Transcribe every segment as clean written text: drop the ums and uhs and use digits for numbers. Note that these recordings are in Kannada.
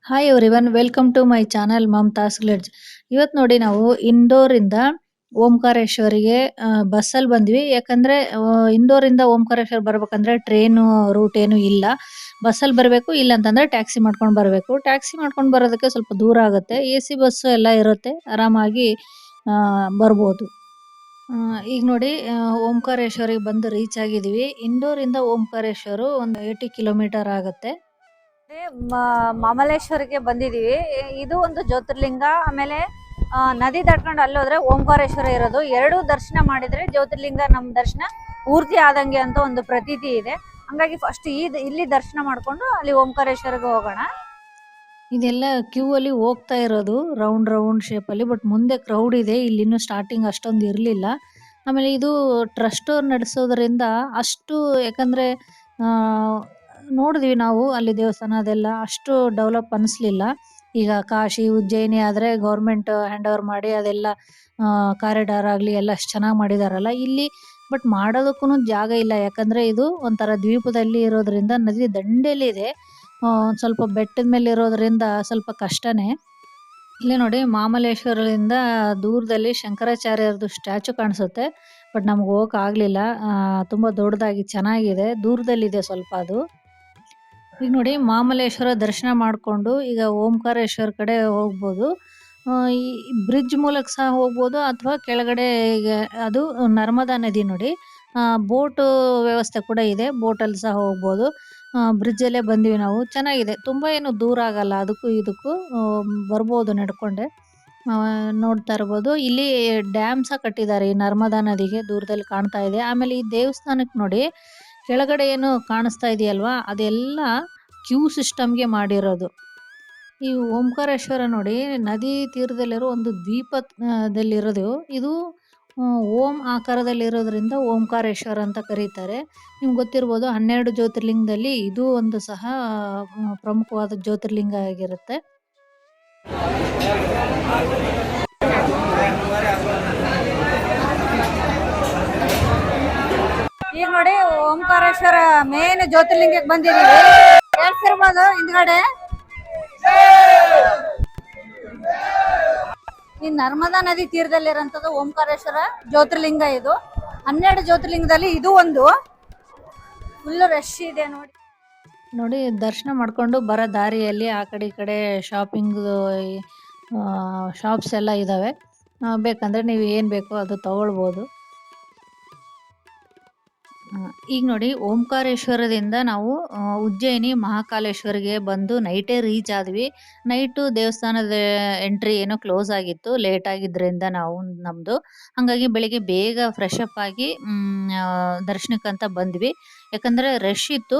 Hi everyone welcome to my channel Mamata's glitz. ಇವತ್ತು ನೋಡಿ ನಾವು ಇಂದೋರ್ ಇಂದ ಓಂಕಾರೇಶ್ವರಿಗೆ ಬಸ್ಸಲ್ಲಿ ಬಂದ್ವಿ. ಯಾಕಂದ್ರೆ ಇಂದೋರ್ ಇಂದ ಓಂಕಾರೇಶ್ವರ್ ಬರ್ಬೇಕಂದ್ರೆ ಟ್ರೈನ್ ರೂಟ್ ಏನು ಇಲ್ಲ. ಬಸ್ಸಲ್ಲಿ ಬರಬೇಕು, ಇಲ್ಲ ಅಂತಂದ್ರೆ ಟ್ಯಾಕ್ಸಿ ಮಾಡ್ಕೊಂಡು ಬರಬೇಕು. ಟ್ಯಾಕ್ಸಿ ಮಾಡ್ಕೊಂಡು ಬರೋದಕ್ಕೆ ಸ್ವಲ್ಪ ದೂರ ಆಗುತ್ತೆ. AC ಬಸ್ ಎಲ್ಲ ಇರುತ್ತೆ, ಆರಾಮಾಗಿ ಬರ್ಬೋದು. ಈಗ ನೋಡಿ ಓಂಕಾರೇಶ್ವರಿಗೆ ಬಂದು ರೀಚ್ ಆಗಿದೀವಿ. ಇಂದೋರ್ ಇಂದ ಓಂಕಾರೇಶ್ವರ ಒಂದು 80 ಕಿಲೋಮೀಟರ್ ಆಗುತ್ತೆ. ಮಾಮಲೇಶ್ವರಿಗೆ ಬಂದಿದೀವಿ. ಇದು ಒಂದು ಜ್ಯೋತಿರ್ಲಿಂಗ. ಆಮೇಲೆ ನದಿ ದಾಟ್ಕೊಂಡು ಅಲ್ಲೋದ್ರೆ ಓಂಕಾರೇಶ್ವರ ಇರೋದು. ಎರಡು ದರ್ಶನ ಮಾಡಿದ್ರೆ ಜ್ಯೋತಿರ್ಲಿಂಗ ನಮ್ ದರ್ಶನ ಪೂರ್ತಿ ಆದಂಗೆ ಅಂತ ಒಂದು ಪ್ರತೀತಿ ಇದೆ. ಹಂಗಾಗಿ ಫಸ್ಟ್ ಇಲ್ಲಿ ದರ್ಶನ ಮಾಡ್ಕೊಂಡು ಅಲ್ಲಿ ಓಂಕಾರೇಶ್ವರಿಗೆ ಹೋಗೋಣ. ಇದೆಲ್ಲ ಕ್ಯೂ ಅಲ್ಲಿ ಹೋಗ್ತಾ ಇರೋದು ರೌಂಡ್ ಶೇಪ್ ಅಲ್ಲಿ. ಬಟ್ ಮುಂದೆ ಕ್ರೌಡ್ ಇದೆ, ಇಲ್ಲಿ ಇನ್ನು ಸ್ಟಾರ್ಟಿಂಗ್ ಅಷ್ಟೊಂದು ಇರಲಿಲ್ಲ. ಆಮೇಲೆ ಇದು ಟ್ರಸ್ಟ್ ಅವ್ರು ನಡೆಸೋದ್ರಿಂದ ಅಷ್ಟು, ಯಾಕಂದ್ರೆ ನೋಡಿದ್ವಿ ನಾವು ಅಲ್ಲಿ ದೇವಸ್ಥಾನ ಅದೆಲ್ಲ ಅಷ್ಟು ಡೆವಲಪ್ ಅನಿಸ್ಲಿಲ್ಲ. ಈಗ ಕಾಶಿ ಉಜ್ಜಯಿನಿ ಆದ್ರೆ ಗೌರ್ಮೆಂಟ್ ಹ್ಯಾಂಡ್ ಓವರ್ ಮಾಡಿ ಅದೆಲ್ಲ ಕಾರಿಡಾರ್ ಆಗಲಿ ಎಲ್ಲ ಅಷ್ಟು ಚೆನ್ನಾಗಿ ಮಾಡಿದಾರಲ್ಲ ಇಲ್ಲಿ. ಬಟ್ ಮಾಡೋದಕ್ಕೂ ಜಾಗ ಇಲ್ಲ, ಯಾಕಂದ್ರೆ ಇದು ಒಂಥರ ದ್ವೀಪದಲ್ಲಿ ಇರೋದ್ರಿಂದ ನದಿ ದಂಡೆಯಲ್ಲಿ ಇದೆ. ಒಂದು ಸ್ವಲ್ಪ ಬೆಟ್ಟದ ಮೇಲೆ ಇರೋದ್ರಿಂದ ಸ್ವಲ್ಪ ಕಷ್ಟನೇ. ಇಲ್ಲಿ ನೋಡಿ ಮಾಮಲೇಶ್ವರದಿಂದ ದೂರದಲ್ಲಿ ಶಂಕರಾಚಾರ್ಯರದು ಸ್ಟ್ಯಾಚು ಕಾಣಿಸುತ್ತೆ. ಬಟ್ ನಮ್ಗೆ ಹೋಗಕ್ ಆಗ್ಲಿಲ್ಲ, ತುಂಬಾ ದೊಡ್ಡದಾಗಿ ಚೆನ್ನಾಗಿದೆ, ದೂರದಲ್ಲಿದೆ ಸ್ವಲ್ಪ ಅದು. ಈಗ ನೋಡಿ ಮಾಮಲೇಶ್ವರ ದರ್ಶನ ಮಾಡಿಕೊಂಡು ಈಗ ಓಂಕಾರೇಶ್ವರ ಕಡೆ ಹೋಗ್ಬೋದು. ಈ ಬ್ರಿಡ್ಜ್ ಮೂಲಕ ಸಹ ಹೋಗ್ಬೋದು, ಅಥವಾ ಕೆಳಗಡೆ ಈಗ ಅದು ನರ್ಮದಾ ನದಿ ನೋಡಿ, ಬೋಟ್ ವ್ಯವಸ್ಥೆ ಕೂಡ ಇದೆ, ಬೋಟಲ್ಲಿ ಸಹ ಹೋಗ್ಬೋದು. ಬ್ರಿಡ್ಜಲ್ಲೇ ಬಂದ್ವಿ ನಾವು. ಚೆನ್ನಾಗಿದೆ, ತುಂಬ ಏನು ದೂರ ಆಗಲ್ಲ, ಅದಕ್ಕೂ ಇದಕ್ಕೂ ಬರ್ಬೋದು ನಡ್ಕೊಂಡೆ. ನೋಡ್ತಾ ಇರ್ಬೋದು ಇಲ್ಲಿ ಡ್ಯಾಮ್ ಸಹ ಕಟ್ಟಿದ್ದಾರೆ ಈ ನರ್ಮದಾ ನದಿಗೆ, ದೂರದಲ್ಲಿ ಕಾಣ್ತಾ ಇದೆ. ಆಮೇಲೆ ಈ ದೇವಸ್ಥಾನಕ್ಕೆ ನೋಡಿ ಕೆಳಗಡೆ ಏನು ಕಾಣಿಸ್ತಾ ಇದೆಯಲ್ವಾ, ಅದೆಲ್ಲ ಕ್ಯೂ ಸಿಸ್ಟಮ್ಗೆ ಮಾಡಿರೋದು. ಈ ಓಂಕಾರೇಶ್ವರ ನೋಡಿ ನದಿ ತೀರದಲ್ಲಿರೋ ಒಂದು ದ್ವೀಪದಲ್ಲಿರೋದು. ಇದು ಓಂ ಆಕಾರದಲ್ಲಿರೋದ್ರಿಂದ ಓಂಕಾರೇಶ್ವರ ಅಂತ ಕರೀತಾರೆ. ನಿಮ್ಗೆ ಗೊತ್ತಿರ್ಬೋದು 12 ಜ್ಯೋತಿರ್ಲಿಂಗದಲ್ಲಿ ಇದು ಒಂದು ಸಹ ಪ್ರಮುಖವಾದ ಜ್ಯೋತಿರ್ಲಿಂಗ ಆಗಿರುತ್ತೆ. ಈಗ ನೋಡಿ ಓಂಕಾರೇಶ್ವರ ಮೇನ್ ಜ್ಯೋತಿರ್ಲಿಂಗಕ್ಕೆ ಬಂದಿದ್ದೀವಿ. ಕೇಳಿಸಿರ್ಬೋದು ಹಿಂದ್ಗಡೆ ಈ ನರ್ಮದಾ ನದಿ ತೀರದಲ್ಲಿರೋಂಥದ್ದು ಓಂಕಾರೇಶ್ವರ ಜ್ಯೋತಿರ್ಲಿಂಗ. ಇದು 12 ಜ್ಯೋತಿರ್ಲಿಂಗದಲ್ಲಿ ಇದು ಒಂದು. ಫುಲ್ ರಶ್ ಇದೆ ನೋಡಿ. ನೋಡಿ ದರ್ಶನ ಮಾಡ್ಕೊಂಡು ಬರೋ ದಾರಿಯಲ್ಲಿ ಆ ಕಡೆ ಈ ಕಡೆ ಶಾಪಿಂಗ್ ಶಾಪ್ಸ್ ಎಲ್ಲ ಇದ್ದಾವೆ. ಬೇಕಂದ್ರೆ ನೀವು ಏನು ಬೇಕೋ ಅದು ತಗೊಳ್ಬೋದು. ಈಗ ನೋಡಿ ಓಂಕಾರೇಶ್ವರದಿಂದ ನಾವು ಉಜ್ಜಯಿನಿ ಮಹಾಕಾಲೇಶ್ವರಿಗೆ ಬಂದು ನೈಟೇ ರೀಚ್ ಆದ್ವಿ. ನೈಟು ದೇವಸ್ಥಾನದ ಎಂಟ್ರಿ ಏನೋ ಕ್ಲೋಸ್ ಆಗಿತ್ತು, ಲೇಟ್ ಆಗಿದ್ರಿಂದ ನಮ್ದು. ಹಾಗಾಗಿ ಬೆಳಿಗ್ಗೆ ಬೇಗ ಫ್ರೆಶ್ ಅಪ್ ಆಗಿ ದರ್ಶನಕ್ಕಂತ ಬಂದ್ವಿ. ಯಾಕಂದ್ರೆ ರಶ್ ಇತ್ತು,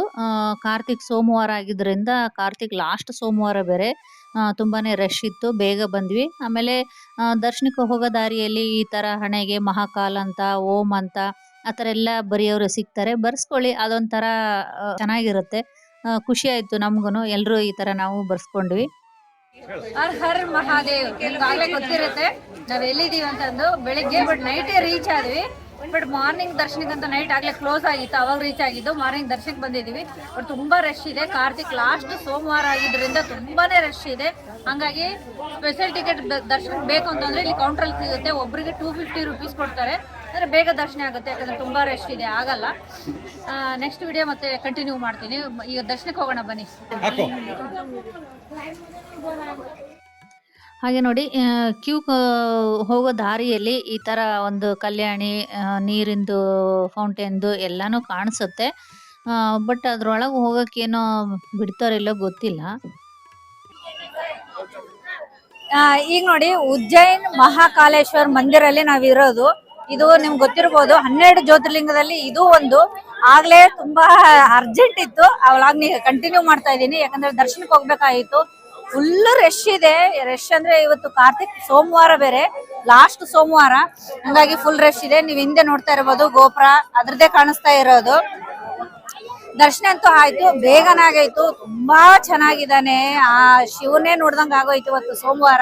ಕಾರ್ತಿಕ್ ಸೋಮವಾರ ಆಗಿದ್ರಿಂದ, ಕಾರ್ತಿಕ್ ಲಾಸ್ಟ್ ಸೋಮವಾರ ಬೇರೆ, ತುಂಬಾನೇ ರಶ್ ಇತ್ತು. ಬೇಗ ಬಂದ್ವಿ. ಆಮೇಲೆ ದರ್ಶನಕ್ಕೆ ಹೋಗೋ ದಾರಿಯಲ್ಲಿ ಈ ತರ ಹಣೆಗೆ ಮಹಾಕಾಲ್ ಅಂತ, ಓಂ ಅಂತ ಆ ಥರ ಎಲ್ಲ ಬರೆಯೋರು ಸಿಗ್ತಾರೆ, ಬರ್ಸ್ಕೊಳ್ಳಿ, ಅದೊಂಥರ ಚೆನ್ನಾಗಿರುತ್ತೆ. ಖುಷಿ ಆಯ್ತು ನಮ್ಗೂನು, ಎಲ್ರು ಈ ತರ ನಾವು ಬರ್ಸ್ಕೊಂಡ್ವಿ. ಹರ್ ಹರ್ ಮಹಾದೇವ್. ನಿಮ್ಗಾಗ್ಲೇ ಗೊತ್ತಿರುತ್ತೆ ನಾವ್ ಎಲ್ಲಿದೀವಿ ಅಂತಂದು. ಬೆಳಿಗ್ಗೆ ಬಟ್ ನೈಟೇ ರೀಚ್ ಆದ್ವಿ. ಬಟ್ ಮಾರ್ನಿಂಗ್ ದರ್ಶನಕ್ಕಂತ ನೈಟ್ ಆಗ್ಲೇ ಕ್ಲೋಸ್ ಆಗಿತ್ತು, ಅವಾಗ ರೀಚ್ ಆಗಿದ್ದು. ಮಾರ್ನಿಂಗ್ ದರ್ಶನಕ್ಕೆ ಬಂದಿದೀವಿ. ಬಟ್ ತುಂಬಾ ರಶ್ ಇದೆ, ಕಾರ್ತಿಕ್ ಲಾಸ್ಟ್ ಸೋಮವಾರ ಆಗಿದ್ರಿಂದ ತುಂಬಾನೇ ರಶ್ ಇದೆ. ಹಂಗಾಗಿ ಸ್ಪೆಷಲ್ ಟಿಕೆಟ್ ದರ್ಶನ ಬೇಕು ಅಂತಂದ್ರೆ ಇಲ್ಲಿ ಕೌಂಟ್ರಲ್ಲಿ ಸಿಗುತ್ತೆ. ಒಬ್ರಿಗೆ 250 ರೂಪೀಸ್ ಕೊಡ್ತಾರೆ, ಅಂದ್ರೆ ಬೇಗ ದರ್ಶನ ಆಗುತ್ತೆ. ಯಾಕಂದ್ರೆ ತುಂಬಾ ರಶ್ ಇದೆ, ಆಗಲ್ಲ. ನೆಕ್ಸ್ಟ್ ವಿಡಿಯೋ ಮತ್ತೆ ಕಂಟಿನ್ಯೂ ಮಾಡ್ತೀನಿ. ಈಗ ದರ್ಶನಕ್ಕೆ ಹೋಗೋಣ ಬನ್ನಿ. ಹಾಗೆ ನೋಡಿ ಕ್ಯೂ ಹೋಗೋ ದಾರಿಯಲ್ಲಿ ಈ ತರ ಒಂದು ಕಲ್ಯಾಣಿ, ನೀರಿಂದು ಫೌಂಟೇನ್ದು ಎಲ್ಲಾನು ಕಾಣಿಸುತ್ತೆ. ಬಟ್ ಅದ್ರೊಳಗೆ ಹೋಗಕ್ಕೇನೋ ಬಿಡ್ತಾರಿಲ್ಲೋ ಗೊತ್ತಿಲ್ಲ. ಈಗ ನೋಡಿ ಉಜ್ಜಯಿನ್ ಮಹಾಕಾಲೇಶ್ವರ್ ಮಂದಿರಲ್ಲಿ ನಾವಿರೋದು. ಇದು ನಿಮ್ಗೆ ಗೊತ್ತಿರ್ಬೋದು 12 ಜ್ಯೋತಿರ್ಲಿಂಗದಲ್ಲಿ ಇದು ಒಂದು. ಆಗ್ಲೇ ತುಂಬಾ ಅರ್ಜೆಂಟ್ ಇತ್ತು, ಅವಳಾಗ್ ಕಂಟಿನ್ಯೂ ಮಾಡ್ತಾ ಇದ್ದೀನಿ. ಯಾಕಂದ್ರೆ ದರ್ಶನಕ್ಕೆ ಹೋಗ್ಬೇಕಾಗಿತ್ತು. ಫುಲ್ ರಶ್ ಇದೆ. ರಶ್ ಅಂದ್ರೆ ಇವತ್ತು ಕಾರ್ತಿಕ್ ಸೋಮವಾರ ಬೇರೆ, ಲಾಸ್ಟ್ ಸೋಮವಾರ. ಹಂಗಾಗಿ ಫುಲ್ ರಶ್ ಇದೆ. ನೀವು ಹಿಂದೆ ನೋಡ್ತಾ ಇರ್ಬೋದು ಗೋಪುರ, ಅದ್ರದ್ದೇ ಕಾಣಿಸ್ತಾ ಇರೋದು. ದರ್ಶನ ಅಂತೂ ಆಯ್ತು, ಬೇಗನೆ ಆಗೈತು. ತುಂಬಾ ಚೆನ್ನಾಗಿದ್ದಾನೆ. ಆ ಶಿವನೇ ನೋಡ್ದಂಗ ಆಗೋಯ್ತು ಇವತ್ತು ಸೋಮವಾರ.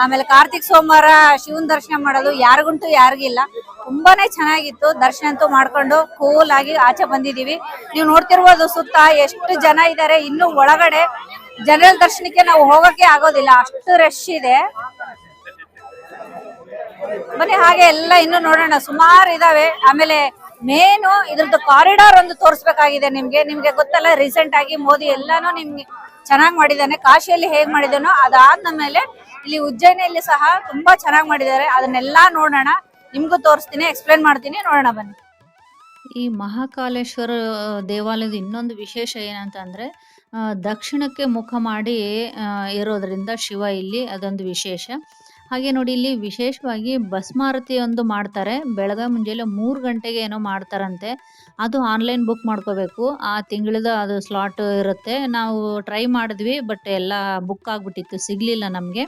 ಆಮೇಲೆ ಕಾರ್ತಿಕ್ ಸೋಮವಾರ ಶಿವನ್ ದರ್ಶನ ಮಾಡೋದು ಯಾರಿಗುಂಟು ಯಾರಿಗಿಲ್ಲ. ತುಂಬಾನೇ ಚೆನ್ನಾಗಿತ್ತು. ದರ್ಶನ ಅಂತೂ ಮಾಡ್ಕೊಂಡು ಕೂಲ್ ಆಗಿ ಆಚೆ ಬಂದಿದೀವಿ. ನೀವು ನೋಡ್ತಿರ್ಬೋದು ಸುತ್ತ ಎಷ್ಟು ಜನ ಇದ್ದಾರೆ. ಇನ್ನು ಒಳಗಡೆ ಜನರಲ್ ದರ್ಶನಕ್ಕೆ ನಾವು ಹೋಗಕ್ಕೆ ಆಗೋದಿಲ್ಲ, ಅಷ್ಟು ರಶ್ ಇದೆ. ಬನ್ನಿ ಹಾಗೆ ಎಲ್ಲ ಇನ್ನು ನೋಡೋಣ, ಸುಮಾರು ಇದಾವೆ. ಆಮೇಲೆ ಮೇನು ಇದ್ರದ್ದು ಕಾರಿಡಾರ್ ಒಂದು ತೋರಿಸ್ಬೇಕಾಗಿದೆ ನಿಮ್ಗೆ. ನಿಮ್ಗೆ ಗೊತ್ತಲ್ಲ, ರೀಸೆಂಟ್ ಆಗಿ ಮೋದಿ ಎಲ್ಲಾನು ನಿಮ್ಗೆ ಚೆನ್ನಾಗಿ ಮಾಡಿದ್ದಾನೆ. ಕಾಶಿಯಲ್ಲಿ ಹೇಗ್ ಮಾಡಿದಾನೋ ಅದಾದ ಮೇಲೆ ಇಲ್ಲಿ ಉಜ್ಜಯಿನಿಯಲ್ಲಿ ಸಹ ತುಂಬಾ ಚೆನ್ನಾಗಿ ಮಾಡಿದ್ದಾರೆ. ಅದನ್ನೆಲ್ಲಾ ನೋಡೋಣ, ನಿಮ್ಗೂ ತೋರಿಸ್ತೀನಿ, ಎಕ್ಸ್ಪ್ಲೇನ್ ಮಾಡ್ತೀನಿ, ನೋಡೋಣ ಬನ್ನಿ. ಈ ಮಹಾಕಾಲೇಶ್ವರ ದೇವಾಲಯದ ಇನ್ನೊಂದು ವಿಶೇಷ ಏನಂತಂದ್ರೆ ದಕ್ಷಿಣಕ್ಕೆ ಮುಖ ಮಾಡಿ ಇರೋದ್ರಿಂದ ಶಿವ ಇಲ್ಲಿ ಅದೊಂದು ವಿಶೇಷ. ಹಾಗೆ ನೋಡಿ, ಇಲ್ಲಿ ವಿಶೇಷವಾಗಿ ಭಸ್ಮಾರತಿ ಒಂದು ಮಾಡ್ತಾರೆ. ಬೆಳಗ್ಗೆ ಮುಂಜಾನೆ 3 ಗಂಟೆಗೆ ಏನೋ ಮಾಡ್ತಾರಂತೆ. ಅದು ಆನ್ಲೈನ್ ಬುಕ್ ಮಾಡ್ಕೋಬೇಕು. ಆ ತಿಂಗಳದ ಅದು ಸ್ಲಾಟ್ ಇರುತ್ತೆ. ನಾವು ಟ್ರೈ ಮಾಡಿದ್ವಿ, ಬಟ್ ಎಲ್ಲ ಬುಕ್ ಆಗ್ಬಿಟ್ಟಿತ್ತು, ಸಿಗ್ಲಿಲ್ಲ ನಮಗೆ.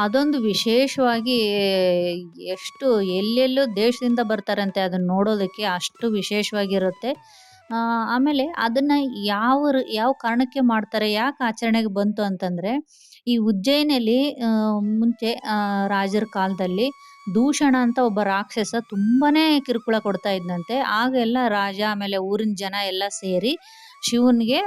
ಅದೊಂದು ವಿಶೇಷವಾಗಿ ಎಷ್ಟು ಎಲ್ಲೆಲ್ಲೋ ದೇಶದಿಂದ ಬರ್ತಾರಂತೆ ಅದನ್ನ ನೋಡೋದಕ್ಕೆ, ಅಷ್ಟು ವಿಶೇಷವಾಗಿರುತ್ತೆ. ಆಮೇಲೆ ಅದನ್ನ ಯಾವ ಕಾರಣಕ್ಕೆ ಮಾಡ್ತಾರೆ, ಯಾಕೆ ಆಚರಣೆಗೆ ಬಂತು ಅಂತಂದ್ರೆ, ಈ ಉಜ್ಜಯಿನಿಯಲ್ಲಿ ಮುಂಚೆ ರಾಜರ ಕಾಲದಲ್ಲಿ ದೂಷಣ ಅಂತ ಒಬ್ಬ ರಾಕ್ಷಸ ತುಂಬಾನೇ ಕಿರುಕುಳ ಕೊಡ್ತಾ ಇದ್ನಂತೆ. ಆಗ ಎಲ್ಲ ರಾಜ ಆಮೇಲೆ ಊರಿನ ಜನ ಎಲ್ಲ ಸೇರಿ ಶಿವನಿಗೆ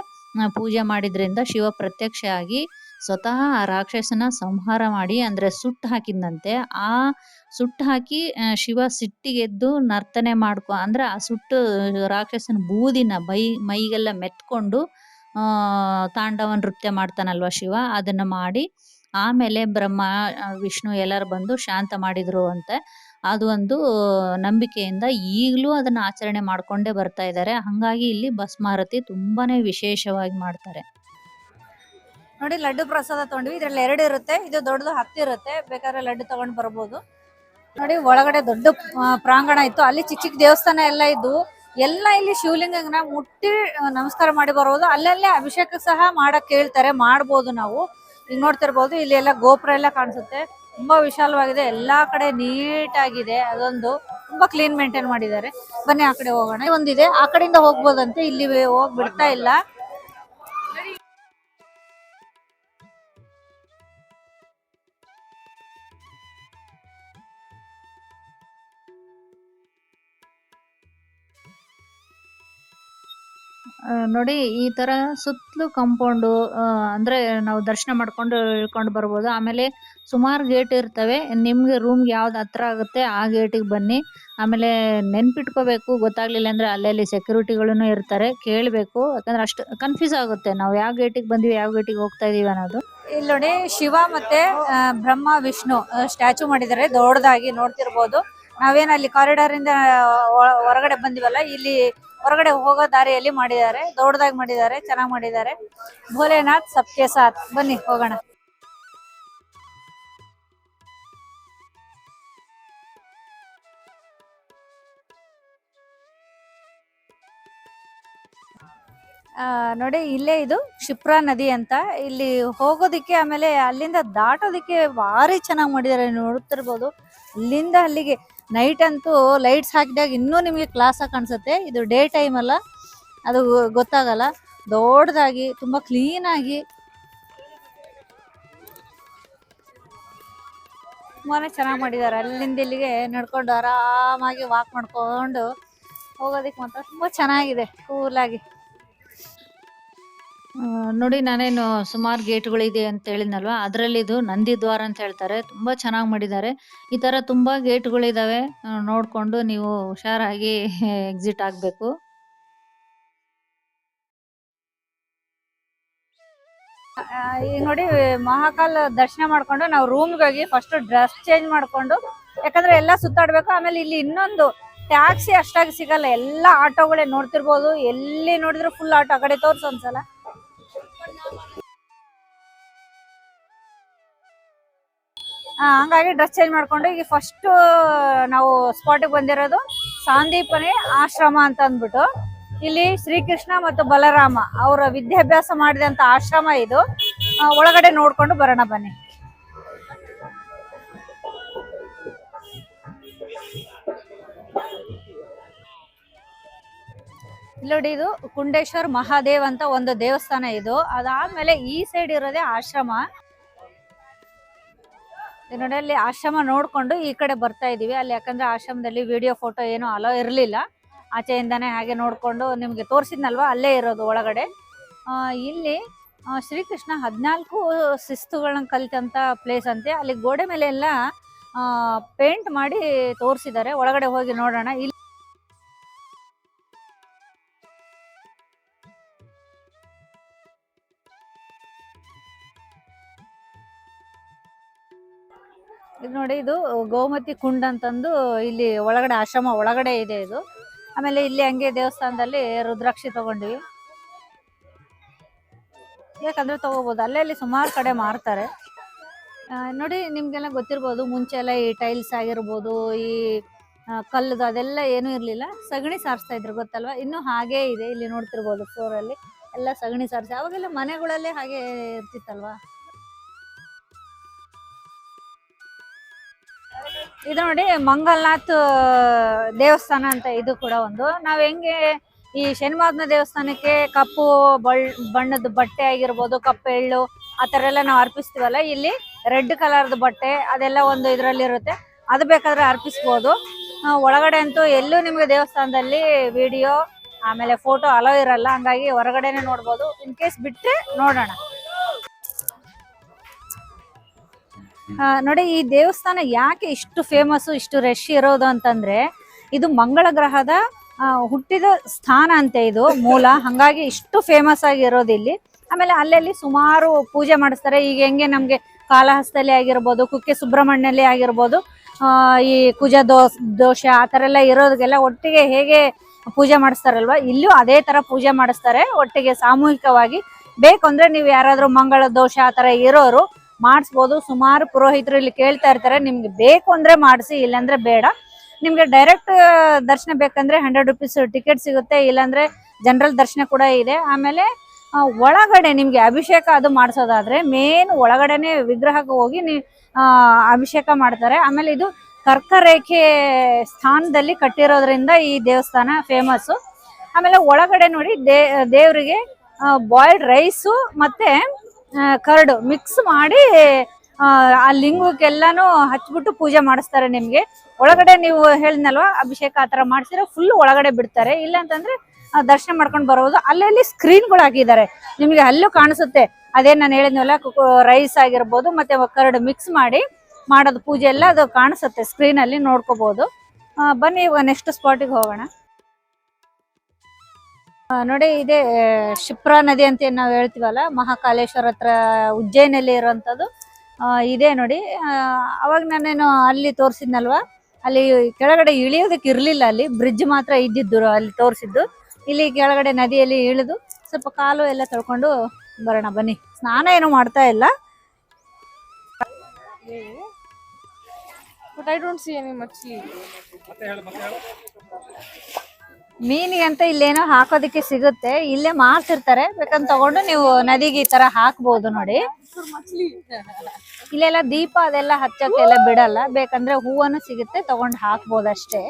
ಪೂಜೆ ಮಾಡಿದ್ರಿಂದ ಶಿವ ಪ್ರತ್ಯಕ್ಷ ಆಗಿ ಸ್ವತಃ ಆ ರಾಕ್ಷಸನ ಸಂಹಾರ ಮಾಡಿ, ಅಂದ್ರೆ ಸುಟ್ಟು ಹಾಕಿದ್ನಂತೆ. ಆ ಸುಟ್ಟು ಹಾಕಿ ಶಿವ ಸಿಟ್ಟಿಗೆದ್ದು ನರ್ತನೆ ಅಂದ್ರೆ ಆ ಸುಟ್ಟು ರಾಕ್ಷಸನ ಬೂದಿನ ಮೈಗೆಲ್ಲ ಮೆತ್ಕೊಂಡು ತಾಂಡವ ನೃತ್ಯ ಮಾಡ್ತಾನಲ್ವ ಶಿವ, ಅದನ್ನ ಮಾಡಿ ಆಮೇಲೆ ಬ್ರಹ್ಮ ವಿಷ್ಣು ಎಲ್ಲರೂ ಬಂದು ಶಾಂತ ಮಾಡಿದ್ರು ಅಂತೆ. ಅದು ಒಂದು ನಂಬಿಕೆಯಿಂದ ಈಗಲೂ ಅದನ್ನ ಆಚರಣೆ ಮಾಡ್ಕೊಂಡೇ ಬರ್ತಾ ಇದ್ದಾರೆ. ಹಂಗಾಗಿ ಇಲ್ಲಿ ಭಸ್ಮಾರತಿ ತುಂಬಾನೇ ವಿಶೇಷವಾಗಿ ಮಾಡ್ತಾರೆ. ನೋಡಿ, ಲಡ್ಡು ಪ್ರಸಾದ ತಗೊಂಡ್ವಿ. ಇದ್ರಲ್ಲಿ 2 ಇರುತ್ತೆ, ಇದು ದೊಡ್ಡದು 10 ಇರುತ್ತೆ. ಬೇಕಾದ್ರೆ ಲಡ್ಡು ತಗೊಂಡ್ ಬರ್ಬೋದು. ನೋಡಿ, ಒಳಗಡೆ ದೊಡ್ಡ ಪ್ರಾಂಗಣ ಇತ್ತು, ಅಲ್ಲಿ ಚಿಕ್ಕ ಚಿಕ್ಕ ದೇವಸ್ಥಾನ ಎಲ್ಲ ಇದ್ದು. ಎಲ್ಲ ಇಲ್ಲಿ ಶಿವಲಿಂಗನ ಮುಟ್ಟಿ ನಮಸ್ಕಾರ ಮಾಡಿ ಬರೋದು. ಅಲ್ಲಲ್ಲೇ ಅಭಿಷೇಕ ಸಹ ಮಾಡಕ್ ಹೇಳ್ತಾರೆ, ಮಾಡ್ಬೋದು ನಾವು. ಈಗ ನೋಡ್ತಿರ್ಬೋದು, ಇಲ್ಲಿ ಎಲ್ಲ ಗೋಪುರ ಎಲ್ಲ ಕಾಣಿಸುತ್ತೆ. ತುಂಬಾ ವಿಶಾಲವಾಗಿದೆ, ಎಲ್ಲಾ ಕಡೆ ನೀಟ್ ಆಗಿದೆ. ಅದೊಂದು ತುಂಬಾ ಕ್ಲೀನ್ ಮೇಂಟೈನ್ ಮಾಡಿದ್ದಾರೆ. ಬನ್ನಿ ಆ ಕಡೆ ಹೋಗೋಣ. ಒಂದಿದೆ, ಆ ಕಡೆಯಿಂದ ಹೋಗ್ಬೋದಂತೆ, ಇಲ್ಲಿ ಹೋಗ್ ಬಿಡ್ತಾ ಇಲ್ಲ. ನೋಡಿ, ಈ ತರ ಸುತ್ತಲೂ ಕಾಂಪೌಂಡು, ಅಂದ್ರೆ ನಾವು ದರ್ಶನ ಮಾಡ್ಕೊಂಡು ಇಳ್ಕೊಂಡು ಬರ್ಬೋದು. ಆಮೇಲೆ ಸುಮಾರು ಗೇಟ್ ಇರ್ತವೆ. ನಿಮ್ಗೆ ರೂಮ್ಗೆ ಯಾವ್ದು ಹತ್ರ ಆಗುತ್ತೆ ಆ ಗೇಟಿಗೆ ಬನ್ನಿ. ಆಮೇಲೆ ನೆನ್ಪಿಟ್ಕೋಬೇಕು, ಗೊತ್ತಾಗ್ಲಿಲ್ಲ ಅಂದ್ರೆ ಅಲ್ಲಲ್ಲಿ ಸೆಕ್ಯೂರಿಟಿಗಳನ್ನು ಇರ್ತಾರೆ, ಕೇಳಬೇಕು. ಯಾಕಂದ್ರೆ ಅಷ್ಟು ಕನ್ಫ್ಯೂಸ್ ಆಗುತ್ತೆ ನಾವು ಯಾವ ಗೇಟಿಗೆ ಬಂದ್ವಿ ಯಾವ ಗೇಟಿಗೆ ಹೋಗ್ತಾ ಇದೀವಿ ಅನ್ನೋದು. ಇಲ್ಲಿ ನೋಡಿ, ಶಿವ ಮತ್ತೆ ಬ್ರಹ್ಮ ವಿಷ್ಣು ಸ್ಟ್ಯಾಚು ಮಾಡಿದ್ದಾರೆ ದೊಡ್ಡದಾಗಿ, ನೋಡ್ತಿರ್ಬೋದು. ನಾವೇನ್ ಅಲ್ಲಿ ಕಾರಿಡಾರ್ ಇಂದ ಹೊರಗಡೆ ಬಂದಿವಲ್ಲ, ಇಲ್ಲಿ ಹೊರಗಡೆ ಹೋಗೋ ದಾರಿಯಲ್ಲಿ ಮಾಡಿದ್ದಾರೆ, ದೊಡ್ಡದಾಗಿ ಮಾಡಿದ್ದಾರೆ, ಚೆನ್ನಾಗಿ ಮಾಡಿದ್ದಾರೆ. ಭೋಲೆನಾಥ್ ಸಬ್ಕೆ ಸಾಥ್. ಬನ್ನಿ ಹೋಗೋಣ. ನೋಡಿ, ಇಲ್ಲೇ ಇದು ಕ್ಷಿಪ್ರಾ ನದಿ ಅಂತ. ಇಲ್ಲಿ ಹೋಗೋದಿಕ್ಕೆ ಆಮೇಲೆ ಅಲ್ಲಿಂದ ದಾಟೋದಿಕ್ಕೆ ಭಾರಿ ಚೆನ್ನಾಗಿ ಮಾಡಿದ್ದಾರೆ, ನೋಡ್ತಿರ್ಬೋದು. ಅಲ್ಲಿಂದ ಅಲ್ಲಿಗೆ ನೈಟ್ ಅಂತೂ ಲೈಟ್ಸ್ ಹಾಕಿದಾಗ ಇನ್ನೂ ನಿಮಗೆ ಕ್ಲಾಸ್ ಆಗಿ ಕಾಣಿಸುತ್ತೆ. ಇದು ಡೇ ಟೈಮ್ ಅಲ್ಲ, ಅದು ಗೊತ್ತಾಗಲ್ಲ. ದೊಡ್ಡದಾಗಿ ತುಂಬಾ ಕ್ಲೀನ್ ಆಗಿ ತುಂಬಾನೇ ಚೆನ್ನಾಗಿ ಮಾಡಿದ್ದಾರೆ. ಅಲ್ಲಿಂದ ಇಲ್ಲಿಗೆ ನಡ್ಕೊಂಡು ಆರಾಮಾಗಿ ವಾಕ್ ಮಾಡ್ಕೊಂಡು ಹೋಗೋದಿಕ್ಕೆ ಮಾತ್ರ ತುಂಬಾ ಚೆನ್ನಾಗಿದೆ, ಕೂಲಾಗಿ. ನೋಡಿ, ನಾನೇನು ಸುಮಾರು ಗೇಟ್ಗಳಿದೆ ಅಂತ ಹೇಳಿದ್ನಲ್ವಾ, ಅದರಲ್ಲಿ ಇದು ನಂದಿ ದ್ವಾರ ಅಂತ ಹೇಳ್ತಾರೆ. ತುಂಬಾ ಚೆನ್ನಾಗಿ ಮಾಡಿದ್ದಾರೆ. ಈ ತರ ತುಂಬಾ ಗೇಟ್ಗಳಿದಾವೆ, ನೋಡ್ಕೊಂಡು ನೀವು ಹುಷಾರಾಗಿ ಎಕ್ಸಿಟ್ ಆಗ್ಬೇಕು. ಈಗ ನೋಡಿ, ಮಹಾಕಾಲ್ ದರ್ಶನ ಮಾಡ್ಕೊಂಡು ನಾವು ರೂಮ್ಗೆ ಹೋಗಿ ಫಸ್ಟ್ ಡ್ರೆಸ್ ಚೇಂಜ್ ಮಾಡ್ಕೊಂಡು, ಯಾಕಂದ್ರೆ ಎಲ್ಲ ಸುತ್ತಾಡ್ಬೇಕು. ಆಮೇಲೆ ಇಲ್ಲಿ ಇನ್ನೊಂದು ಟ್ಯಾಕ್ಸಿ ಅಷ್ಟಾಗಿ ಸಿಗಲ್ಲ, ಎಲ್ಲ ಆಟೋಗಳೇ ನೋಡ್ತಿರ್ಬೋದು. ಎಲ್ಲಿ ನೋಡಿದ್ರು ಫುಲ್ ಆಟೋ. ಆ ಕಡೆ ತೋರ್ಸು ಒಂದ್ಸಲ. ಹಂಗಾಗಿ ಡ್ರೆಸ್ ಚೇಂಜ್ ಮಾಡ್ಕೊಂಡು ಈಗ ಫಸ್ಟ್ ನಾವು ಸ್ಪಾಟಿಗೆ ಬಂದಿರೋದು ಸಾಂದೀಪನಿ ಆಶ್ರಮ ಅಂತ ಅಂದ್ಬಿಟ್ಟು. ಇಲ್ಲಿ ಶ್ರೀಕೃಷ್ಣ ಮತ್ತು ಬಲರಾಮ ಅವರ ವಿದ್ಯಾಭ್ಯಾಸ ಮಾಡಿದಂತ ಆಶ್ರಮ ಇದು. ಒಳಗಡೆ ನೋಡ್ಕೊಂಡು ಬರೋಣ ಬನ್ನಿ. ಇಲ್ಲಿ ನೋಡಿ, ಇದು ಕುಂಡೇಶ್ವರ್ ಮಹಾದೇವ್ ಅಂತ ಒಂದು ದೇವಸ್ಥಾನ ಇದು. ಅದಾದ್ಮೇಲೆ ಈ ಸೈಡ್ ಇರೋದೇ ಆಶ್ರಮ. ನೋಡಿ, ಅಲ್ಲಿ ಆಶ್ರಮ ನೋಡ್ಕೊಂಡು ಈ ಕಡೆ ಬರ್ತಾ ಇದೀವಿ. ಅಲ್ಲಿ ಯಾಕಂದ್ರೆ ಆಶ್ರಮದಲ್ಲಿ ವಿಡಿಯೋ ಫೋಟೋ ಏನೋ ಅಲೋ ಇರಲಿಲ್ಲ, ಆಚೆಯಿಂದಾನೇ ಹಾಗೆ ನೋಡ್ಕೊಂಡು ನಿಮ್ಗೆ ತೋರಿಸಿದ್ನಲ್ವಾ, ಅಲ್ಲೇ ಇರೋದು ಒಳಗಡೆ. ಇಲ್ಲಿ ಶ್ರೀಕೃಷ್ಣ 14 ಶಿಸ್ತುಗಳನ್ನ ಕಲಿತಂತ ಪ್ಲೇಸ್ ಅಂತೆ. ಅಲ್ಲಿ ಗೋಡೆ ಮೇಲೆ ಎಲ್ಲ ಪೇಂಟ್ ಮಾಡಿ ತೋರಿಸಿದ್ದಾರೆ. ಒಳಗಡೆ ಹೋಗಿ ನೋಡೋಣ. ಇಲ್ಲಿ ಇದು ನೋಡಿ, ಇದು ಗೋಮತಿ ಕುಂಡ್ ಅಂತಂದು ಇಲ್ಲಿ ಒಳಗಡೆ ಆಶ್ರಮ ಒಳಗಡೆ ಇದೆ ಇದು. ಆಮೇಲೆ ಇಲ್ಲಿ ಹಂಗೆ ದೇವಸ್ಥಾನದಲ್ಲಿ ರುದ್ರಾಕ್ಷಿ ತಗೊಂಡ್ವಿ, ಯಾಕಂದ್ರೆ ತಗೋಬಹುದು. ಅಲ್ಲೇ ಸುಮಾರು ಕಡೆ ಮಾರ್ತಾರೆ. ನೋಡಿ, ನಿಮ್ಗೆಲ್ಲ ಗೊತ್ತಿರ್ಬೋದು, ಮುಂಚೆ ಎಲ್ಲ ಈ ಟೈಲ್ಸ್ ಆಗಿರ್ಬೋದು, ಈ ಕಲ್ಲದು ಅದೆಲ್ಲ ಏನೂ ಇರಲಿಲ್ಲ. ಸಗಣಿ ಸಾರಿಸ್ತಾ ಇದ್ರು, ಗೊತ್ತಲ್ವಾ? ಇನ್ನೂ ಹಾಗೇ ಇದೆ. ಇಲ್ಲಿ ನೋಡ್ತಿರ್ಬೋದು ಫ್ಲೋರಲ್ಲಿ ಎಲ್ಲ ಸಗಣಿ ಸಾರಿಸಿ. ಅವಾಗೆಲ್ಲ ಮನೆಗಳಲ್ಲೇ ಹಾಗೆ ಇರ್ತಿತ್ತಲ್ವಾ. ಇದು ನೋಡಿ, ಮಂಗಲ್ನಾಥ್ ದೇವಸ್ಥಾನ ಅಂತ. ಇದು ಕೂಡ ಒಂದು. ನಾವ್ ಹೆಂಗೆ ಈ ಶನಿಮಹಾತ್ಮ ದೇವಸ್ಥಾನಕ್ಕೆ ಕಪ್ಪು ಬಣ್ಣದ ಬಟ್ಟೆ ಆಗಿರ್ಬೋದು, ಕಪ್ಪು ಎಳ್ಳು ಆ ತರ ಎಲ್ಲ ನಾವು ಅರ್ಪಿಸ್ತೀವಲ್ಲ, ಇಲ್ಲಿ ರೆಡ್ ಕಲರ್ದು ಬಟ್ಟೆ ಅದೆಲ್ಲ ಒಂದು ಇದ್ರಲ್ಲಿ ಇರುತ್ತೆ. ಅದು ಬೇಕಾದ್ರೆ ಅರ್ಪಿಸ್ಬೋದು. ಒಳಗಡೆ ಅಂತೂ ಎಲ್ಲೂ ನಿಮ್ಗೆ ದೇವಸ್ಥಾನದಲ್ಲಿ ವಿಡಿಯೋ ಆಮೇಲೆ ಫೋಟೋ ಅಲೋ ಇರಲ್ಲ, ಹಂಗಾಗಿ ಹೊರಗಡೆನೆ ನೋಡ್ಬೋದು. ಇನ್ ಕೇಸ್ ಬಿಟ್ರೆ ನೋಡೋಣ. ನೋಡಿ, ಈ ದೇವಸ್ಥಾನ ಯಾಕೆ ಇಷ್ಟು ಫೇಮಸ್, ಇಷ್ಟು ರಶ್ ಇರೋದು ಅಂತಂದ್ರೆ, ಇದು ಮಂಗಳ ಗ್ರಹದ ಹುಟ್ಟಿದ ಸ್ಥಾನ ಅಂತೆ, ಇದು ಮೂಲ. ಹಂಗಾಗಿ ಇಷ್ಟು ಫೇಮಸ್ ಆಗಿರೋದು ಇಲ್ಲಿ. ಆಮೇಲೆ ಅಲ್ಲಲ್ಲಿ ಸುಮಾರು ಪೂಜೆ ಮಾಡಿಸ್ತಾರೆ. ಈಗ ಹೆಂಗೆ ನಮ್ಗೆ ಕಾಳಹಸ್ತಲ್ಲಿ ಆಗಿರ್ಬೋದು, ಕುಕ್ಕೆ ಸುಬ್ರಹ್ಮಣ್ಯಲ್ಲಿ ಆಗಿರ್ಬೋದು, ಈ ಕುಜ ದೋಷ ಆ ತರ ಎಲ್ಲ ಇರೋದಕ್ಕೆಲ್ಲ ಒಟ್ಟಿಗೆ ಹೇಗೆ ಪೂಜೆ ಮಾಡಿಸ್ತಾರಲ್ವಾ, ಇಲ್ಲೂ ಅದೇ ತರ ಪೂಜೆ ಮಾಡಿಸ್ತಾರೆ ಒಟ್ಟಿಗೆ ಸಾಮೂಹಿಕವಾಗಿ. ಬೇಕು ಅಂದ್ರೆ ನೀವು ಯಾರಾದ್ರೂ ಮಂಗಳ ದೋಷ ಆ ತರ ಇರೋರು ಮಾಡಿಸ್ಬೋದು. ಸುಮಾರು ಪುರೋಹಿತರು ಇಲ್ಲಿ ಕೇಳ್ತಾ ಇರ್ತಾರೆ, ನಿಮ್ಗೆ ಬೇಕು ಅಂದ್ರೆ ಮಾಡಿಸಿ, ಇಲ್ಲಾಂದ್ರೆ ಬೇಡ. ನಿಮ್ಗೆ ಡೈರೆಕ್ಟ್ ದರ್ಶನ ಬೇಕಂದ್ರೆ 100 ರೂಪೀಸ್ ಟಿಕೆಟ್ ಸಿಗುತ್ತೆ, ಇಲ್ಲಾಂದ್ರೆ ಜನರಲ್ ದರ್ಶನ ಕೂಡ ಇದೆ. ಆಮೇಲೆ ಒಳಗಡೆ ನಿಮ್ಗೆ ಅಭಿಷೇಕ ಅದು ಮಾಡಿಸೋದಾದ್ರೆ ಮೇನ್ ಒಳಗಡೆನೆ ವಿಗ್ರಹಕ್ಕೆ ಹೋಗಿ ಅಭಿಷೇಕ ಮಾಡ್ತಾರೆ. ಆಮೇಲೆ ಇದು ಕರ್ಕರೇಖೆ ಸ್ಥಾನದಲ್ಲಿ ಕಟ್ಟಿರೋದ್ರಿಂದ ಈ ದೇವಸ್ಥಾನ ಫೇಮಸ್. ಆಮೇಲೆ ಒಳಗಡೆ ನೋಡಿ, ದೇವರಿಗೆ ಬಾಯ್ಲ್ಡ್ ರೈಸು ಮತ್ತೆ ಕರ್ಡು ಮಿಕ್ಸ್ ಮಾಡಿ ಆ ಲಿಂಗಕ್ಕೆಲ್ಲಾನು ಹಚ್ಬಿಟ್ಟು ಪೂಜೆ ಮಾಡಿಸ್ತಾರೆ. ನಿಮ್ಗೆ ಒಳಗಡೆ ನೀವು ಹೇಳಿದ್ನಲ್ವಾ, ಅಭಿಷೇಕ ಆತರ ಮಾಡಿಸಿದ್ರೆ ಫುಲ್ ಒಳಗಡೆ ಬಿಡ್ತಾರೆ. ಇಲ್ಲ ಅಂತಂದ್ರೆ ದರ್ಶನ ಮಾಡ್ಕೊಂಡು ಬರೋದು. ಅಲ್ಲಲ್ಲಿ ಸ್ಕ್ರೀನ್ಗಳು ಹಾಕಿದ್ದಾರೆ, ನಿಮ್ಗೆ ಅಲ್ಲೂ ಕಾಣಿಸುತ್ತೆ. ಅದೇ ನಾನು ಹೇಳಿದ್ನಲ್ಲ, ರೈಸ್ ಆಗಿರ್ಬೋದು ಮತ್ತೆ ಕರ್ಡ್ ಮಿಕ್ಸ್ ಮಾಡಿ ಮಾಡೋದು ಪೂಜೆ ಎಲ್ಲ ಅದು ಕಾಣಿಸುತ್ತೆ ಸ್ಕ್ರೀನ್ ಅಲ್ಲಿ, ನೋಡ್ಕೋಬಹುದು. ಬನ್ನಿ ಇವಾಗ ನೆಕ್ಸ್ಟ್ ಸ್ಪಾಟಿಗೆ ಹೋಗೋಣ. ನೋಡಿ, ಇದೇ ಶಿಪ್ರಾ ನದಿ ಅಂತ ನಾವು ಹೇಳ್ತೀವಲ್ಲ, ಮಹಾಕಾಲೇಶ್ವರ ಹತ್ರ ಉಜ್ಜಯಿನಲ್ಲಿ ಇರುವಂತದ್ದು. ಇದೇ ನೋಡಿ. ಅವಾಗ ನಾನೇನು ಅಲ್ಲಿ ತೋರಿಸಿದ್ನಲ್ವಾ, ಅಲ್ಲಿ ಕೆಳಗಡೆ ಇಳಿಯೋದಕ್ಕೆ ಇರ್ಲಿಲ್ಲ, ಅಲ್ಲಿ ಬ್ರಿಡ್ಜ್ ಮಾತ್ರ ಇದ್ದಿದ್ದು ಅಲ್ಲಿ ತೋರಿಸಿದ್ದು. ಇಲ್ಲಿ ಕೆಳಗಡೆ ನದಿಯಲ್ಲಿ ಇಳಿದು ಸ್ವಲ್ಪ ಕಾಲು ಎಲ್ಲ ತೊಳ್ಕೊಂಡು ಬರೋಣ ಬನ್ನಿ. ಸ್ನಾನ ಏನು ಮಾಡ್ತಾ ಇಲ್ಲ. ಮೀನಿಗೆ ಅಂತ ಇಲ್ಲೇನೋ ಹಾಕೋದಿಕ್ಕೆ ಸಿಗುತ್ತೆ, ಇಲ್ಲೇ ಮಾರ್ತಿರ್ತಾರೆ. ಬೇಕಂತ ತಗೊಂಡು ನೀವು ನದಿಗೆ ಈ ತರ ಹಾಕ್ಬೋದು. ನೋಡಿ, ಇಲ್ಲೆಲ್ಲ ದೀಪ ಅದೆಲ್ಲ ಹಚ್ಚಕ್ಕೆ ಎಲ್ಲ ಬಿಡಲ್ಲ, ಬೇಕಂದ್ರೆ ಹೂವನ್ನು ಸಿಗುತ್ತೆ, ತಗೊಂಡು ಹಾಕ್ಬೋದು ಅಷ್ಟೇ.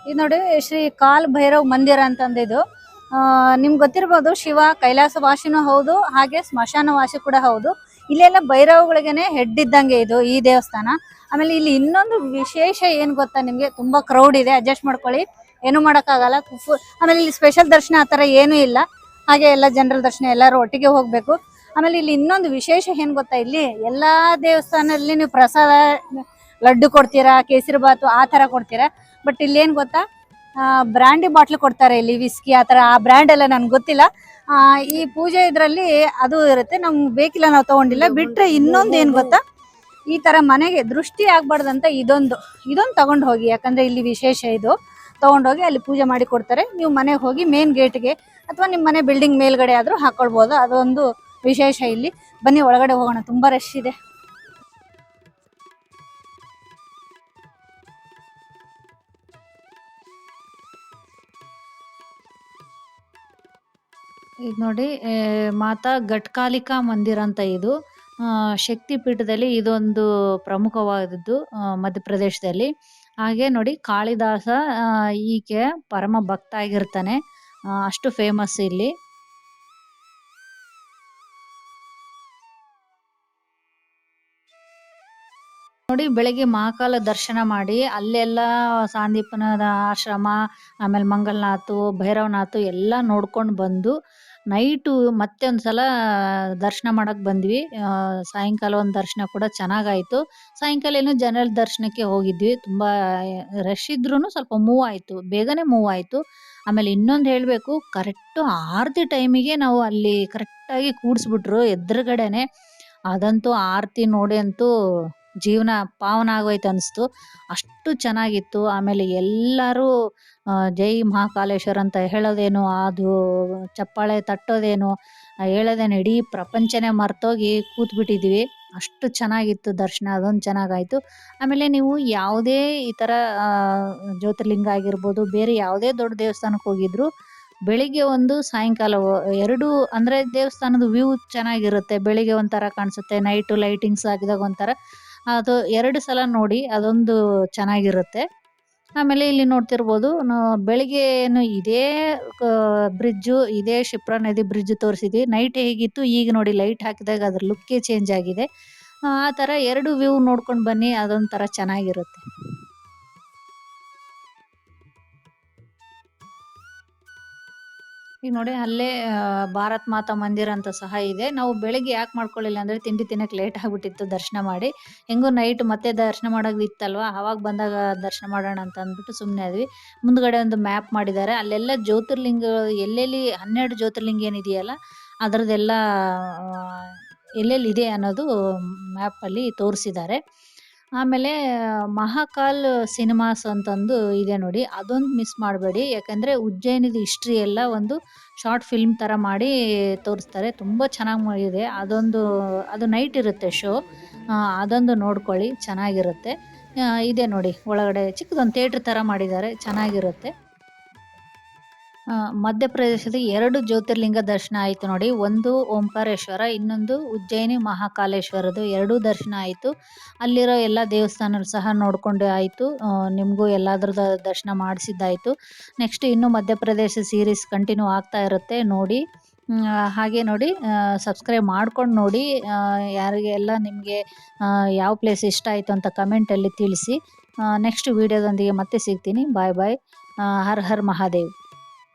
ಇದು ನೋಡಿ, ಶ್ರೀ ಕಾಲ್ ಭೈರವ್ ಮಂದಿರ ಅಂತಂದಿದ್ದು. ನಿಮ್ಗೆ ಗೊತ್ತಿರ್ಬೋದು, ಶಿವ ಕೈಲಾಸವಾಸಿನೂ ಹೌದು, ಹಾಗೆ ಸ್ಮಶಾನವಾಸಿ ಕೂಡ ಹೌದು. ಇಲ್ಲೆಲ್ಲ ಭೈರವಗಳಿಗೆನೆ ಹೆಡ್ ಇದ್ದಂಗೆ ಇದು ಈ ದೇವಸ್ಥಾನ. ಆಮೇಲೆ ಇಲ್ಲಿ ಇನ್ನೊಂದು ವಿಶೇಷ ಏನ್ ಗೊತ್ತಾ ನಿಮ್ಗೆ, ತುಂಬಾ ಕ್ರೌಡ್ ಇದೆ, ಅಡ್ಜಸ್ಟ್ ಮಾಡ್ಕೊಳ್ಳಿ, ಏನು ಮಾಡೋಕ್ಕಾಗಲ್ಲ. ಆಮೇಲೆ ಇಲ್ಲಿ ಸ್ಪೆಷಲ್ ದರ್ಶನ ಆತರ ಏನೂ ಇಲ್ಲ, ಹಾಗೆ ಎಲ್ಲ ಜನರಲ್ ದರ್ಶನ ಎಲ್ಲರೂ ಒಟ್ಟಿಗೆ ಹೋಗ್ಬೇಕು. ಆಮೇಲೆ ಇಲ್ಲಿ ಇನ್ನೊಂದು ವಿಶೇಷ ಏನ್ ಗೊತ್ತಾ, ಇಲ್ಲಿ ಎಲ್ಲಾ ದೇವಸ್ಥಾನದಲ್ಲಿ ನೀವು ಪ್ರಸಾದ ಲಡ್ಡು ಕೊಡ್ತೀರಾ, ಕೇಸರಿ ಬಾತು ಆ ತರ ಕೊಡ್ತೀರಾ. ಬಟ್ ಇಲ್ಲಿ ಏನ್ ಗೊತ್ತಾ, ಬ್ರ್ಯಾಂಡಿ ಬಾಟ್ಲ್ ಕೊಡ್ತಾರೆ ಇಲ್ಲಿ, ವಿಸ್ಕಿ ಆ ತರ. ಆ ಬ್ರ್ಯಾಂಡ್ ಎಲ್ಲ ನನ್ಗೆ ಗೊತ್ತಿಲ್ಲ. ಈ ಪೂಜೆ ಇದ್ರಲ್ಲಿ ಅದು ಇರುತ್ತೆ, ನಮ್ಗೆ ಬೇಕಿಲ್ಲ, ನಾವು ತಗೊಂಡಿಲ್ಲ. ಬಿಟ್ರೆ ಇನ್ನೊಂದು ಏನ್ ಗೊತ್ತಾ, ಈ ತರ ಮನೆಗೆ ದೃಷ್ಟಿ ಆಗ್ಬಾರ್ದಂತ ಇದೊಂದು ತಗೊಂಡು ಹೋಗಿ, ಯಾಕಂದ್ರೆ ಇಲ್ಲಿ ವಿಶೇಷ ಇದು. ತಗೊಂಡೋಗಿ ಅಲ್ಲಿ ಪೂಜೆ ಮಾಡಿ ಕೊಡ್ತಾರೆ. ನೀವು ಮನೆಗೆ ಹೋಗಿ ಮೇನ್ ಗೇಟ್ಗೆ ಅಥವಾ ನಿಮ್ಮ ಮನೆ ಬಿಲ್ಡಿಂಗ್ ಮೇಲ್ಗಡೆ ಆದ್ರೂ ಹಾಕೊಳ್ಬಹುದು. ಅದೊಂದು ವಿಶೇಷ ಇಲ್ಲಿ. ಬನ್ನಿ ಒಳಗಡೆ ಹೋಗೋಣ, ತುಂಬಾ ರಶ್ ಇದೆ. ಇದು ನೋಡಿ, ಮಾತಾ ಘಟ್ಕಾಲಿಕಾ ಮಂದಿರ ಅಂತ ಇದು. ಶಕ್ತಿ ಪೀಠದಲ್ಲಿ ಇದೊಂದು ಪ್ರಮುಖವಾದದ್ದು ಮಧ್ಯಪ್ರದೇಶದಲ್ಲಿ. ಹಾಗೆ ನೋಡಿ, ಕಾಳಿದಾಸ ಈಕೆ ಪರಮ ಭಕ್ತ ಆಗಿರ್ತಾನೆ, ಅಷ್ಟು ಫೇಮಸ್ ಇಲ್ಲಿ. ನೋಡಿ ಬೆಳಗ್ಗೆ ಮಹಾಕಾಲ ದರ್ಶನ ಮಾಡಿ ಅಲ್ಲೆಲ್ಲ ಸಾಂದೀಪನದ ಆಶ್ರಮ, ಆಮೇಲೆ ಮಂಗಲ್ನಾಥು, ಭೈರವನಾಥು ಎಲ್ಲ ನೋಡ್ಕೊಂಡು ಬಂದು ನೈಟು ಮತ್ತೆ ಒಂದ್ಸಲ ದರ್ಶನ ಮಾಡಕ್ ಬಂದ್ವಿ. ಸಾಯಂಕಾಲ ಒಂದು ದರ್ಶನ ಕೂಡ ಚೆನ್ನಾಗಾಯ್ತು. ಸಾಯಂಕಾಲ ಏನು ಜನರಲ್ ದರ್ಶನಕ್ಕೆ ಹೋಗಿದ್ವಿ. ತುಂಬಾ ರಶ್ ಇದ್ರೂನು ಸ್ವಲ್ಪ ಮೂವ್ ಆಯ್ತು. ಬೇಗನೆ ಮೂವ್ ಆಯ್ತು. ಆಮೇಲೆ ಇನ್ನೊಂದು ಹೇಳ್ಬೇಕು, ಕರೆಕ್ಟ್ ಆರತಿ ಟೈಮಿಗೆ ನಾವು ಅಲ್ಲಿ ಕರೆಕ್ಟಾಗಿ ಕೂಡ್ಸ್ಬಿಟ್ರು ಎದುರುಗಡೆನೆ. ಅದಂತೂ ಆರತಿ ನೋಡಿ ಅಂತೂ ಜೀವನ ಪಾವನ ಆಗೋಯ್ತು ಅನಿಸ್ತು. ಅಷ್ಟು ಚೆನ್ನಾಗಿತ್ತು. ಆಮೇಲೆ ಎಲ್ಲರೂ ಜೈ ಮಹಾಕಾಲೇಶ್ವರ ಅಂತ ಹೇಳೋದೇನು, ಅದು ಚಪ್ಪಾಳೆ ತಟ್ಟೋದೇನು, ಹೇಳೋದೇನು ಇಡೀ ಪ್ರಪಂಚನೇ ಮರ್ತೋಗಿ ಕೂತ್ಬಿಟ್ಟಿದ್ವಿ. ಅಷ್ಟು ಚೆನ್ನಾಗಿತ್ತು ದರ್ಶನ. ಅದೊಂದು ಚೆನ್ನಾಗಾಯ್ತು. ಆಮೇಲೆ ನೀವು ಯಾವುದೇ ಈ ಥರ ಜ್ಯೋತಿರ್ಲಿಂಗ ಆಗಿರ್ಬೋದು, ಬೇರೆ ಯಾವುದೇ ದೊಡ್ಡ ದೇವಸ್ಥಾನಕ್ಕೆ ಹೋಗಿದ್ರು ಬೆಳಿಗ್ಗೆ ಒಂದು, ಸಾಯಂಕಾಲ 2 ಅಂದ್ರೆ ದೇವಸ್ಥಾನದ ವ್ಯೂ ಚೆನ್ನಾಗಿರುತ್ತೆ. ಬೆಳಿಗ್ಗೆ ಒಂಥರ ಕಾಣಿಸುತ್ತೆ, ನೈಟು ಲೈಟಿಂಗ್ಸ್ ಹಾಕಿದಾಗ ಒಂಥರ. ಅದು 2 ಸಲ ನೋಡಿ ಅದೊಂದು ಚೆನ್ನಾಗಿರುತ್ತೆ. ಆಮೇಲೆ ಇಲ್ಲಿ ನೋಡ್ತಿರ್ಬೋದು, ಬೆಳಿಗ್ಗೆನು ಇದೇ ಬ್ರಿಡ್ಜು, ಇದೇ ಶಿಪ್ರಾ ನದಿ ಬ್ರಿಡ್ಜ್ ತೋರಿಸಿದ್ವಿ. ನೈಟ್ ಹೇಗಿತ್ತು ಈಗ ನೋಡಿ ಲೈಟ್ ಹಾಕಿದಾಗ ಅದ್ರ ಲುಕ್ಕೇ ಚೇಂಜ್ ಆಗಿದೆ. ಆ ಥರ 2 ವ್ಯೂ ನೋಡ್ಕೊಂಡು ಬನ್ನಿ, ಅದೊಂಥರ ಚೆನ್ನಾಗಿರುತ್ತೆ. ಈಗ ನೋಡಿ ಅಲ್ಲೇ ಭಾರತ್ ಮಾತಾ ಮಂದಿರ ಅಂತ ಸಹ ಇದೆ. ನಾವು ಬೆಳಿಗ್ಗೆ ಯಾಕೆ ಮಾಡ್ಕೊಳ್ಳಿಲ್ಲ ಅಂದರೆ ತಿಂಡಿ ತಿನ್ನಕ್ಕೆ ಲೇಟ್ ಆಗಿಬಿಟ್ಟಿತ್ತು ದರ್ಶನ ಮಾಡಿ. ಹೆಂಗೋ ನೈಟ್ ಮತ್ತೆ ದರ್ಶನ ಮಾಡೋದು ಇತ್ತಲ್ವ, ಆವಾಗ ಬಂದಾಗ ದರ್ಶನ ಮಾಡೋಣ ಅಂತ ಅಂದ್ಬಿಟ್ಟು ಸುಮ್ಮನೆ ಆದ್ವಿ. ಮುಂದ್ಗಡೆ ಒಂದು ಮ್ಯಾಪ್ ಮಾಡಿದ್ದಾರೆ. ಅಲ್ಲೆಲ್ಲ ಜ್ಯೋತಿರ್ಲಿಂಗ ಎಲ್ಲೆಲ್ಲಿ 12 ಜ್ಯೋತಿರ್ಲಿಂಗ ಏನಿದೆಯಲ್ಲ ಅದರದ್ದೆಲ್ಲ ಎಲ್ಲೆಲ್ಲಿದೆ ಅನ್ನೋದು ಮ್ಯಾಪಲ್ಲಿ ತೋರಿಸಿದ್ದಾರೆ. ಆಮೇಲೆ ಮಹಾಕಾಲ್ ಸಿನಿಮಾಸ್ ಅಂತಂದು ಇದೆ ನೋಡಿ, ಅದೊಂದು ಮಿಸ್ ಮಾಡಬೇಡಿ. ಯಾಕಂದರೆ ಉಜ್ಜಯಿನಿದು ಹಿಸ್ಟ್ರಿ ಎಲ್ಲ ಒಂದು ಶಾರ್ಟ್ ಫಿಲ್ಮ್ ಥರ ಮಾಡಿ ತೋರಿಸ್ತಾರೆ. ತುಂಬ ಚೆನ್ನಾಗಿ ಮಾಡಿದೆ. ಅದು ನೈಟ್ ಇರುತ್ತೆ ಶೋ. ಅದೊಂದು ನೋಡ್ಕೊಳ್ಳಿ, ಚೆನ್ನಾಗಿರುತ್ತೆ. ಇದೆ ನೋಡಿ ಒಳಗಡೆ ಚಿಕ್ಕದೊಂದು ಥಿಯೇಟ್ರ್ ಥರ ಮಾಡಿದ್ದಾರೆ, ಚೆನ್ನಾಗಿರುತ್ತೆ. ಮಧ್ಯಪ್ರದೇಶದ 2 ಜ್ಯೋತಿರ್ಲಿಂಗ ದರ್ಶನ ಆಯಿತು ನೋಡಿ. ಒಂದು ಓಂಕಾರೇಶ್ವರ, ಇನ್ನೊಂದು ಉಜ್ಜಯಿನಿ ಮಹಾಕಾಲೇಶ್ವರದ್ದು 2 ದರ್ಶನ ಆಯಿತು. ಅಲ್ಲಿರೋ ಎಲ್ಲ ದೇವಸ್ಥಾನ ಸಹ ನೋಡ್ಕೊಂಡು ಆಯಿತು. ನಿಮಗೂ ಎಲ್ಲಾದ್ರದ್ದು ದರ್ಶನ ಮಾಡಿಸಿದ್ದಾಯಿತು. ನೆಕ್ಸ್ಟ್ ಇನ್ನು ಮಧ್ಯಪ್ರದೇಶ ಸೀರೀಸ್ ಕಂಟಿನ್ಯೂ ಆಗ್ತಾ ಇರುತ್ತೆ, ನೋಡಿ. ಹಾಗೆ ನೋಡಿ, ಸಬ್ಸ್ಕ್ರೈಬ್ ಮಾಡ್ಕೊಂಡು ನೋಡಿ. ಯಾರಿಗೆಲ್ಲ ನಿಮಗೆ ಯಾವ ಪ್ಲೇಸ್ ಇಷ್ಟ ಆಯಿತು ಅಂತ ಕಮೆಂಟಲ್ಲಿ ತಿಳಿಸಿ. ನೆಕ್ಸ್ಟ್ ವೀಡಿಯೋದೊಂದಿಗೆ ಮತ್ತೆ ಸಿಗ್ತೀನಿ. ಬಾಯ್ ಬಾಯ್. ಹರ್ ಹರ್ ಮಹಾದೇವ್.